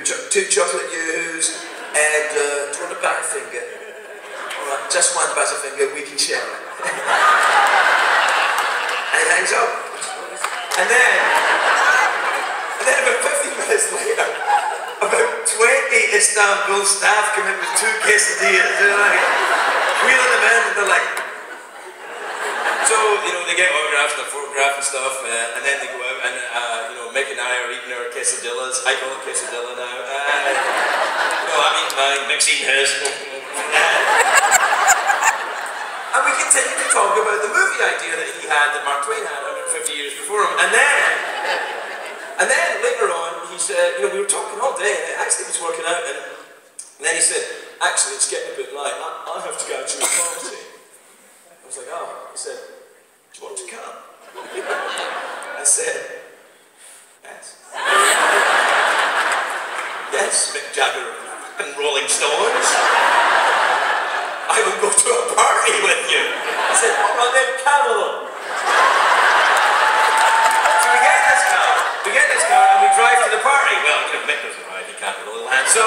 two chocolate yoo-hoos, and do you want a Butterfinger? Alright, just one Butterfinger, we can share it. And he hangs up. And then about 50 minutes later, about 20 Istanbul staff come in with 2 quesadillas. They're like, wheeling them in, and they're like, so, you know, they get autographs and a photograph and stuff, and then they go out and, you know, Mick and I are eating our quesadillas. I call it quesadilla now. You know, I'm eating mine, Mick's eating his. And we continue to talk about the movie idea that he had, that Mark Twain had 150 years before him. And then later on, he said, you know, we were talking all day, and it actually was working out, and then he said, actually, it's getting a bit late, I have to go to a party. I was like, oh. He said, do you want to come? I said, yes. Yes, Mick Jagger and Rolling Stones. I will go to a party with you. I said, all right then, come along. So we get in this car and we drive to the party. Well, you know, Mick doesn't ride, he can't with a little hand. So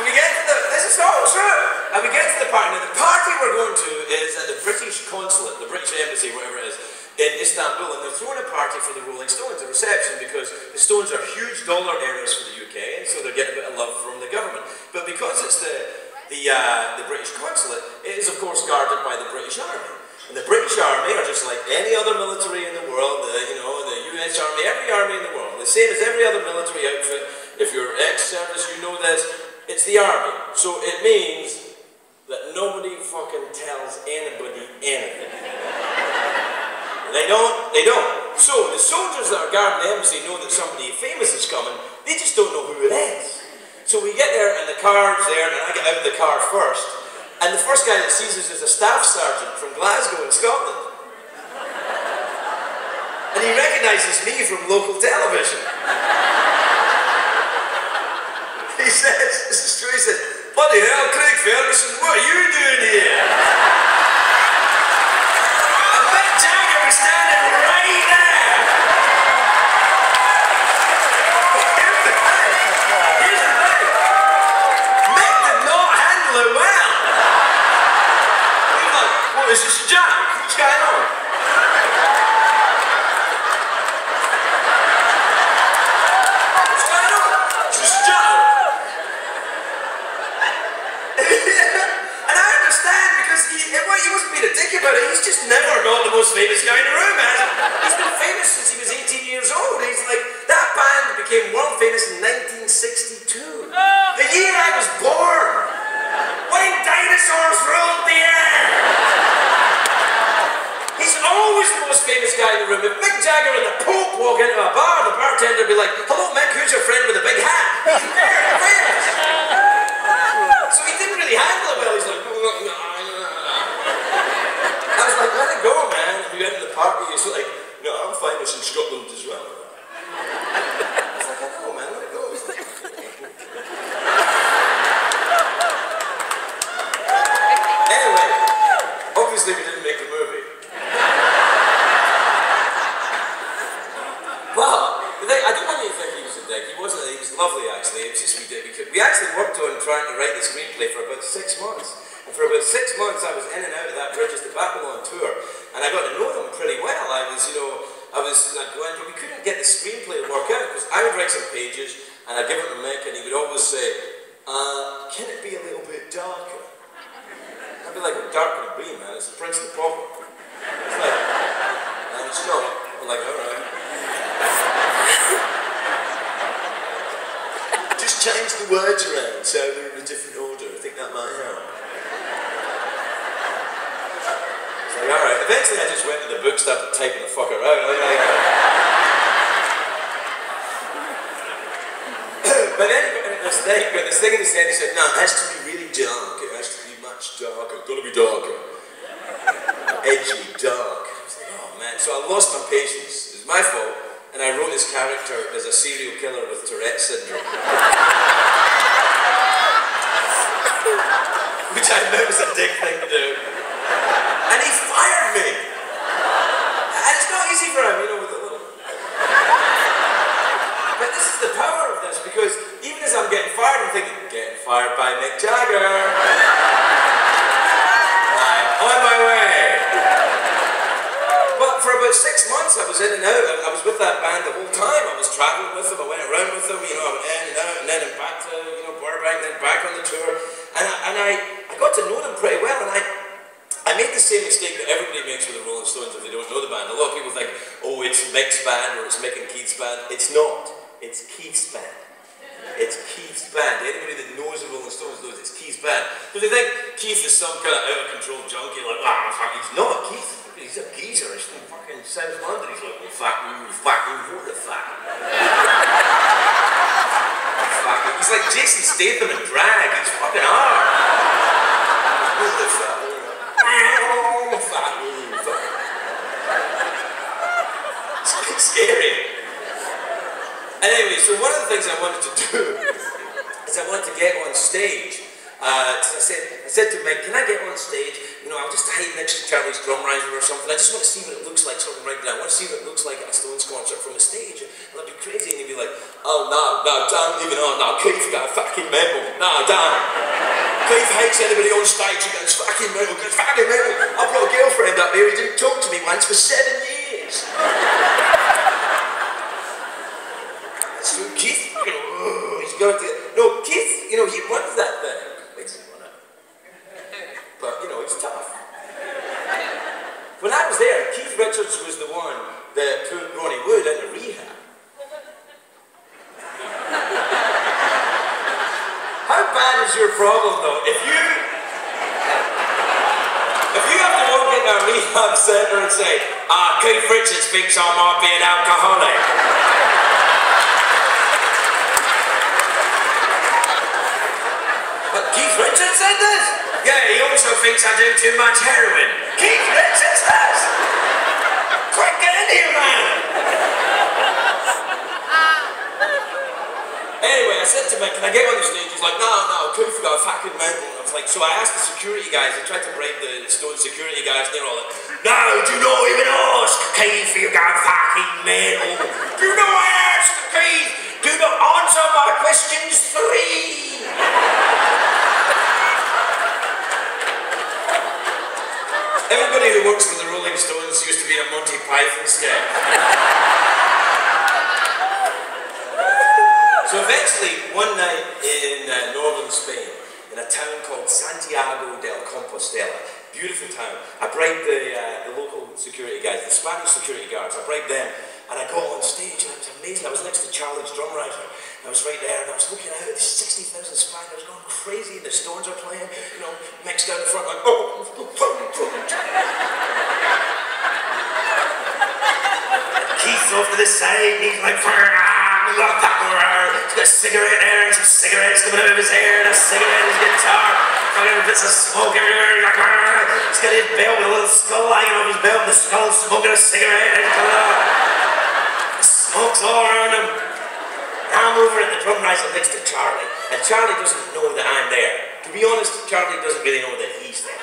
we get to this is all true. And we get to the party. Now the party we're going to is at the British consulate, the British embassy, whatever it is, in Istanbul, and they're throwing a party for the Rolling Stones, a reception, because the Stones are huge dollar earners for the UK, and so they're getting a bit of love from the government. But because it's the British consulate, it is of course guarded by the British Army. And the British Army are just like any other military in the world, the US Army, every army in the world, the same as every other military outfit. If you're ex-service, you know this, it's the army. So it means that nobody fucking tells anybody anything. They don't. So the soldiers that are guarding the embassy know that somebody famous is coming, they just don't know who it is. So we get there and the car's there, and I get out of the car first, and the first guy that sees us is a staff sergeant from Glasgow in Scotland. And he recognises me from local television. He says, this is true, he says, bloody hell, Craig Ferguson, what are you doing here? And Mick Jagger was standing right there. Here's the thing. Mick did not handle it well. He was like, what, is this a jam? What's going on? What's going on? Is this a jam? And I understand, because he wasn't being a dick about it, he's just never not the most famous guy in the room, man. He's been famous since he was 18 years old. He's like, that band became world famous in 1962. The year I was born. When dinosaurs ruled the air. He's always the most famous guy in the room. If Mick Jagger and the Pope walk into a bar, the bartender would be like, hello Mick, who's your friend with a big hat? He's very famous. So he didn't really handle it well. He's like, I was like, let it go, man. If you get in the party, he's like, no, I'm famous in Scotland as well. I was like, I know, man, let it go. Anyway, obviously we didn't make the movie. Well, I don't want you to think he was a dick. He wasn't. He was lovely, actually. It was just we did. We actually worked on trying to write the screenplay for about 6 months. And for about 6 months, I was in and out of that Bridges to Babylon tour, and I got to know them pretty well. I was like, we couldn't get the screenplay to work out, because I would write some pages, and I'd give it to Mick, and he would always say, can it be a little bit darker? I'd be like, what dark can it be, man? It's the Prince of the Pauper. It's like, it's not. I'm like, alright. Just change the words around so they're in a different order. I think that might help. It's like, alright. Eventually I just went to the book, started typing the fucker out. But then this thing in his head, he said, no, it has to be really dark. It has to be much darker. It's got to be darker. Edgy, dark. I was like, oh man. So I lost my patience. It was my fault. And I wrote his character as a serial killer with Tourette's syndrome. Which I knew was a dick thing to do. And he fired me. And it's not easy for him, you know, with a little... But this that's the power of this, because even as I'm getting fired, I'm thinking, getting fired by Mick Jagger. I'm on my way. But for about 6 months, I was in and out. I was with that band the whole time. I was traveling with them. I went around with them. You know, I went in and out, and then back to Burbank, then back on the tour. And I got to know them pretty well. And I made the same mistake that everybody makes with the Rolling Stones if they don't know the band. A lot of people think, oh, it's Mick's band or it's Mick and Keith's band. It's not. It's Keith's band. It's Keith's band. Anybody that knows the Rolling Stones knows it's Keith's band. Because they think Keith is some kind of out-of-control junkie, like, ah, fuck, he's not. Keith, he's a geezer. He's from fucking South London. He's like, well, fuck you, what the fuck? Fuck you. He's like Jason Statham in drag. He's fucking hard. What the fuck? It's scary. And anyway, so one of the things I wanted to do is I wanted to get on stage. So I said to Mick, can I get on stage? You know, I'll just hide next to Charlie's drum riser or something. I just want to see what it looks like, sort of right now. I want to see what it looks like at a Stones concert from the stage. And that'd be crazy. And he'd be like, oh no, don't even on. No, Keith got a fucking medal. No, don't. Keith hates anybody on stage who gets fucking medal. I've got a girlfriend up here who didn't talk to me once for 7 years. So Keith, you know, he's got to... No, Keith, you know, he runs that thing. Makes him run it. But, you know, he's tough. When I was there, Keith Richards was the one that put Ronnie Wood into rehab. How bad is your problem, though? If you have to walk into a rehab centre and say, Keith Richards thinks I might be an alcoholic. But Keith Richards said this? Yeah, he also thinks I do too much heroin. Keith Richards does! Quick, get in here, man! Anyway, I said to Mick, can I get on the stage? He's like, no, Keith got a fucking mental. I was like, so I asked the security guys, I tried to bribe the Stone security guys, and they're all like, no, do not even ask Keith, you got fucking mental. Do not ask Keith, do not answer my questions 3. Everybody who works for the Rolling Stones used to be a Monty Python sketch. So eventually, one night in northern Spain, in a town called Santiago del Compostela, beautiful town, I bribed the local security guys, the Spanish security guards, I bribed them, and I got on stage, and it was amazing. I was next to Charlie's drum riser. I was right there, and I was looking out at the 60,000 Spaniards going crazy. The Stones are playing, you know, mixed down the front, like, oh. Keith's off to the side, and he's like, he's got a cigarette there, and some cigarettes coming out of his hair, and a cigarette in his guitar, fucking bits of smoke everywhere. He's got his belt with a little skull hanging off his belt, and the skull smoking a cigarette, and the smoke's all around him. I'm over at the drum riser next to Charlie, and Charlie doesn't know that I'm there. To be honest, Charlie doesn't really know that he's there.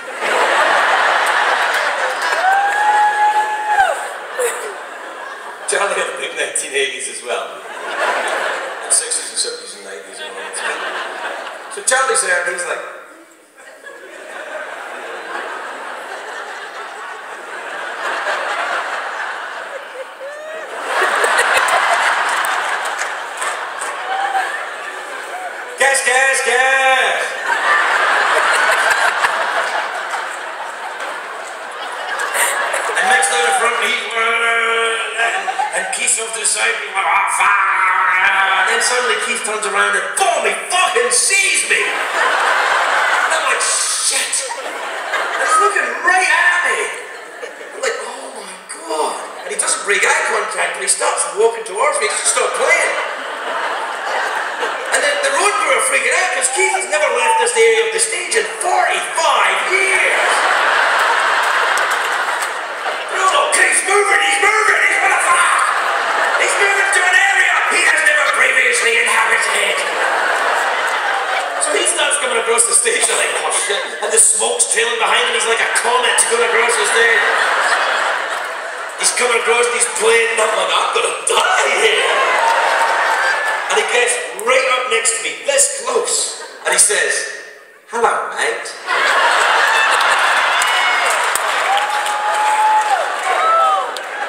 Charlie had the big 1980s as well. And 60s and 70s and 90s and all that. So Charlie's there, and he's like, Gas! And Mick's down in front of me, and Keith's off to the side, and then suddenly Keith turns around and boom, he fucking sees me! And I'm like, shit! And he's looking right at me! I'm like, oh my god! And he doesn't break eye contact, but he starts walking towards me, he doesn't stop playing. And then the road crew are freaking out because Keith has never left this area of the stage in 45 years. No, Keith's moving, he's gonna fuck! He's moving to an area he has never previously inhabited. So he starts coming across the stage, they're like, oh shit, and the smoke's trailing behind him, he's like a comet going across the stage. He's coming across, he's playing, and I'm like, I'm gonna die here. And And he gets right up next to me, this close. And he says, "Hello, mate."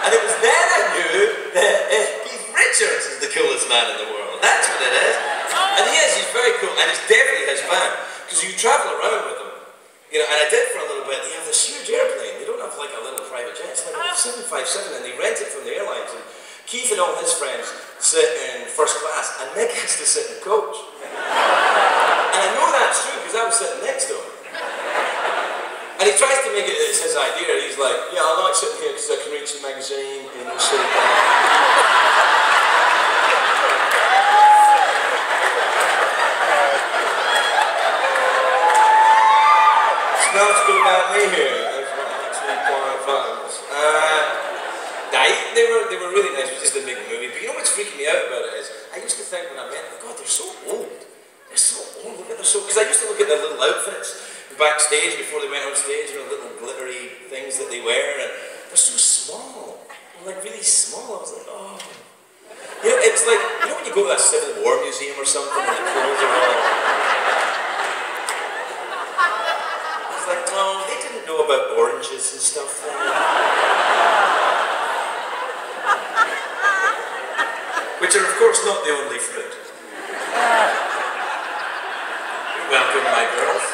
And it was then I knew that Keith Richards is the coolest man in the world. That's what it is. And he is, he's very cool, and it's definitely his van. Because you travel around with him. You know, and I did for a little bit. They have this huge airplane. They don't have like a little private jet. It's like a 757, and they rent it from the airlines. And Keith and all his friends sit in first class, and Mick has to sit in coach. And I know that's true because I was sitting next to him. And he tries to make it it's his idea. He's like, "Yeah, I like sitting here because I can reach the magazine in the city." Not to go about me here. There's not actually quiet fans. They were really nice. We just didn't make a movie. But you know what's freaking me out about it is I used to think when I met them, God, they're so old. They're so old. Look at them so. Because I used to look at their little outfits backstage before they went on stage. You know, little glittery things that they wear, and they're so small. They're like really small. I was like, oh. You know, it's like when you go to that Civil War museum or something, and the clothes are all. Like, no, they didn't know about oranges and stuff then. Which are, of course, not the only fruit. You're welcome, my girls.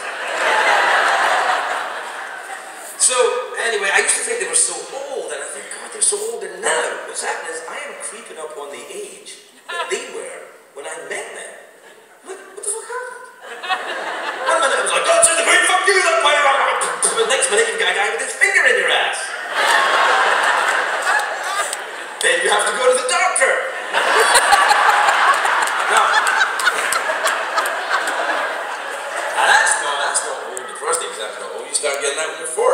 So, anyway, I used to think they were so old, and I think, God, they're so old, and now, what's happening is I am creeping up on the age that they were when I met them. What the fuck happened? One minute I was like, "God save the Queen, fuck you, that way." But next minute you've got a guy with his finger in your ass. Then you have to go to the doctor. Now, that's not old. The first thing is that's not old. You start getting that when you're 40.